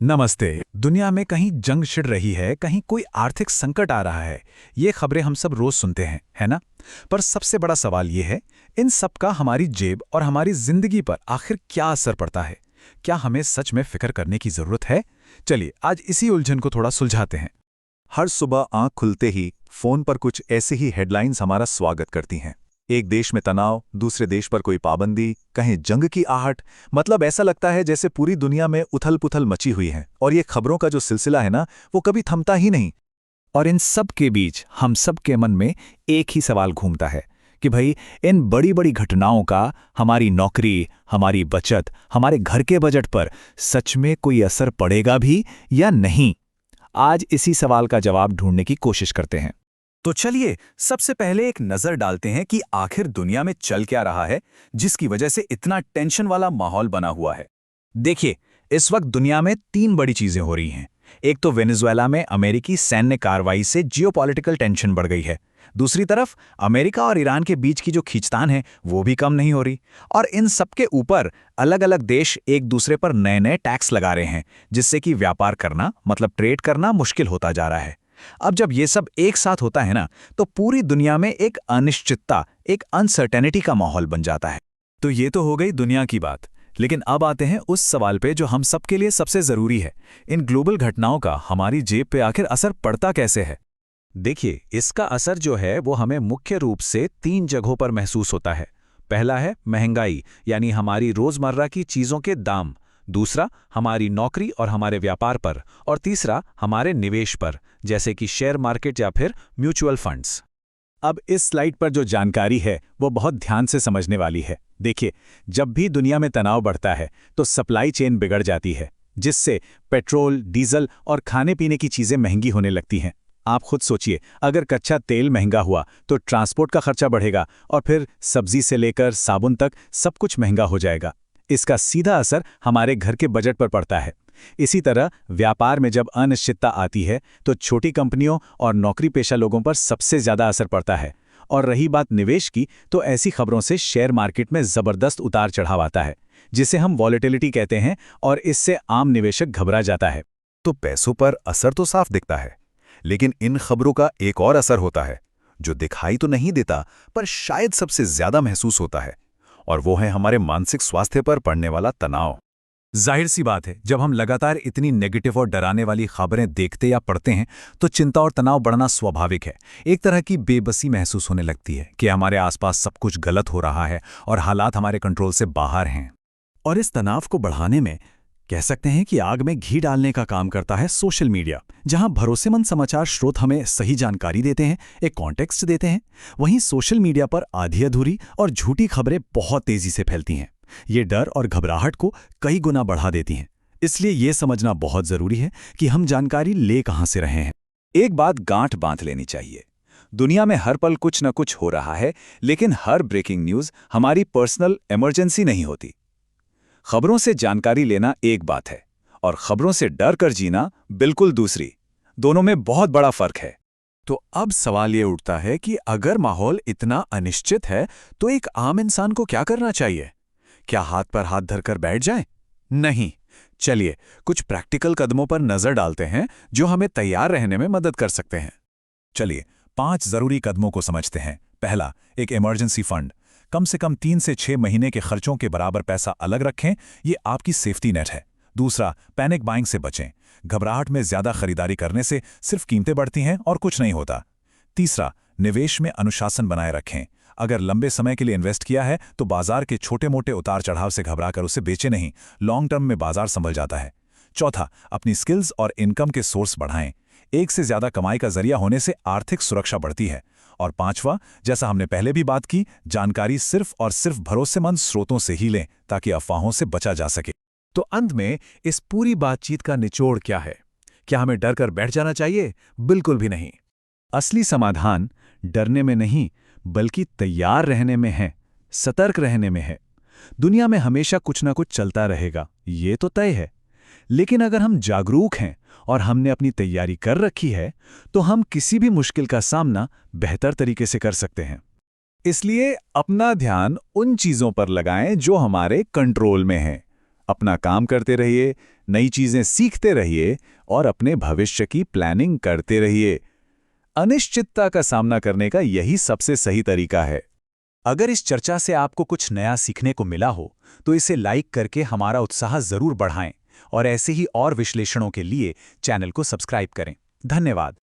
नमस्ते। दुनिया में कहीं जंग छिड़ रही है, कहीं कोई आर्थिक संकट आ रहा है। ये खबरें हम सब रोज सुनते हैं, है ना? पर सबसे बड़ा सवाल ये है, इन सब का हमारी जेब और हमारी जिंदगी पर आखिर क्या असर पड़ता है? क्या हमें सच में फिक्र करने की जरूरत है? चलिए आज इसी उलझन को थोड़ा सुलझाते हैं। हर सुबह आंख खुलते ही फोन पर कुछ ऐसे ही हेडलाइंस हमारा स्वागत करती हैं। एक देश में तनाव, दूसरे देश पर कोई पाबंदी, कहीं जंग की आहट। मतलब ऐसा लगता है जैसे पूरी दुनिया में उथल-पुथल मची हुई है और ये खबरों का जो सिलसिला है ना, वो कभी थमता ही नहीं। और इन सब के बीच हम सब के मन में एक ही सवाल घूमता है कि भाई इन बड़ी बड़ी घटनाओं का हमारी नौकरी, हमारी बचत, हमारे घर के बजट पर सच में कोई असर पड़ेगा भी या नहीं? आज इसी सवाल का जवाब ढूंढने की कोशिश करते हैं। तो चलिए सबसे पहले एक नजर डालते हैं कि आखिर दुनिया में चल क्या रहा है जिसकी वजह से इतना टेंशन वाला माहौल बना हुआ है। देखिए, इस वक्त दुनिया में तीन बड़ी चीजें हो रही हैं। एक तो वेनेजुएला में अमेरिकी सैन्य कार्रवाई से जियोपॉलिटिकल टेंशन बढ़ गई है। दूसरी तरफ अमेरिका और ईरान के बीच की जो खींचतान है वो भी कम नहीं हो रही। और इन सबके ऊपर अलग अलग देश एक दूसरे पर नए नए टैक्स लगा रहे हैं, जिससे कि व्यापार करना मतलब ट्रेड करना मुश्किल होता जा रहा है। अब जब ये सब एक साथ होता है ना, तो पूरी दुनिया में एक अनिश्चितता, एक अनसर्टेनिटी का माहौल बन जाता है। तो ये तो हो गई दुनिया की बात, लेकिन अब आते हैं उस सवाल पे जो हम सबके लिए सबसे जरूरी है। इन ग्लोबल घटनाओं का हमारी जेब पे आखिर असर पड़ता कैसे है? देखिए, इसका असर जो है वो हमें मुख्य रूप से तीन जगहों पर महसूस होता है। पहला है महंगाई, यानी हमारी रोजमर्रा की चीजों के दाम। दूसरा हमारी नौकरी और हमारे व्यापार पर। और तीसरा हमारे निवेश पर, जैसे कि शेयर मार्केट या फिर म्यूचुअल फंड्स। अब इस स्लाइड पर जो जानकारी है वो बहुत ध्यान से समझने वाली है। देखिए, जब भी दुनिया में तनाव बढ़ता है तो सप्लाई चेन बिगड़ जाती है, जिससे पेट्रोल, डीजल और खाने पीने की चीजें महंगी होने लगती हैं। आप खुद सोचिए, अगर कच्चा तेल महंगा हुआ तो ट्रांसपोर्ट का खर्चा बढ़ेगा और फिर सब्जी से लेकर साबुन तक सब कुछ महंगा हो जाएगा। इसका सीधा असर हमारे घर के बजट पर पड़ता है। इसी तरह व्यापार में जब अनिश्चितता आती है तो छोटी कंपनियों और नौकरी पेशा लोगों पर सबसे ज्यादा असर पड़ता है। और रही बात निवेश की, तो ऐसी खबरों से शेयर मार्केट में जबरदस्त उतार चढ़ाव आता है, जिसे हम वॉलेटिलिटी कहते हैं, और इससे आम निवेशक घबरा जाता है। तो पैसों पर असर तो साफ दिखता है, लेकिन इन खबरों का एक और असर होता है जो दिखाई तो नहीं देता पर शायद सबसे ज्यादा महसूस होता है, और वो है हमारे मानसिक स्वास्थ्य पर पड़ने वाला तनाव। जाहिर सी बात है, जब हम लगातार इतनी नेगेटिव और डराने वाली खबरें देखते या पढ़ते हैं तो चिंता और तनाव बढ़ना स्वाभाविक है। एक तरह की बेबसी महसूस होने लगती है कि हमारे आसपास सब कुछ गलत हो रहा है और हालात हमारे कंट्रोल से बाहर हैं। और इस तनाव को बढ़ाने में कह सकते हैं कि आग में घी डालने का काम करता है सोशल मीडिया, जहां भरोसेमंद समाचार स्रोत हमें सही जानकारी देते हैं, एक कॉन्टेक्स्ट देते हैं। वहीं सोशल मीडिया पर आधी अधूरी और झूठी खबरें बहुत तेजी से फैलती हैं। ये डर और घबराहट को कई गुना बढ़ा देती हैं। इसलिए ये समझना बहुत जरूरी है कि हम जानकारी ले कहां से रहे हैं। एक बात गांठ बांध लेनी चाहिए, दुनिया में हर पल कुछ न कुछ हो रहा है, लेकिन हर ब्रेकिंग न्यूज हमारी पर्सनल इमरजेंसी नहीं होती। खबरों से जानकारी लेना एक बात है और खबरों से डर कर जीना बिल्कुल दूसरी। दोनों में बहुत बड़ा फर्क है। तो अब सवाल ये उठता है कि अगर माहौल इतना अनिश्चित है तो एक आम इंसान को क्या करना चाहिए? क्या हाथ पर हाथ धरकर बैठ जाएं? नहीं। चलिए कुछ प्रैक्टिकल कदमों पर नजर डालते हैं जो हमें तैयार रहने में मदद कर सकते हैं। चलिए 5 जरूरी कदमों को समझते हैं। पहला, एक इमरजेंसी फंड। कम से कम 3 से 6 महीने के खर्चों के बराबर पैसा अलग रखें, ये आपकी सेफ्टी नेट है। दूसरा, पैनिक बाइंग से बचें। घबराहट में ज्यादा खरीदारी करने से सिर्फ कीमतें बढ़ती हैं और कुछ नहीं होता। तीसरा, निवेश में अनुशासन बनाए रखें। अगर लंबे समय के लिए इन्वेस्ट किया है तो बाजार के छोटे मोटे उतार चढ़ाव से घबराकर उसे बेचे नहीं, लॉन्ग टर्म में बाजार संभल जाता है। चौथा, अपनी स्किल्स और इनकम के सोर्स बढ़ाएं। एक से ज्यादा कमाई का जरिया होने से आर्थिक सुरक्षा बढ़ती है। और पांचवा, जैसा हमने पहले भी बात की, जानकारी सिर्फ और सिर्फ भरोसेमंद स्रोतों से ही लें ताकि अफवाहों से बचा जा सके। तो अंत में इस पूरी बातचीत का निचोड़ क्या है? क्या हमें डर कर बैठ जाना चाहिए? बिल्कुल भी नहीं। असली समाधान डरने में नहीं, बल्कि तैयार रहने में है, सतर्क रहने में है। दुनिया में हमेशा कुछ ना कुछ चलता रहेगा, ये तो तय है। लेकिन अगर हम जागरूक हैं और हमने अपनी तैयारी कर रखी है, तो हम किसी भी मुश्किल का सामना बेहतर तरीके से कर सकते हैं। इसलिए अपना ध्यान उन चीजों पर लगाएं जो हमारे कंट्रोल में हैं। अपना काम करते रहिए, नई चीजें सीखते रहिए और अपने भविष्य की प्लानिंग करते रहिए। अनिश्चितता का सामना करने का यही सबसे सही तरीका है। अगर इस चर्चा से आपको कुछ नया सीखने को मिला हो तो इसे लाइक करके हमारा उत्साह जरूर बढ़ाएं और ऐसे ही और विश्लेषणों के लिए चैनल को सब्सक्राइब करें। धन्यवाद।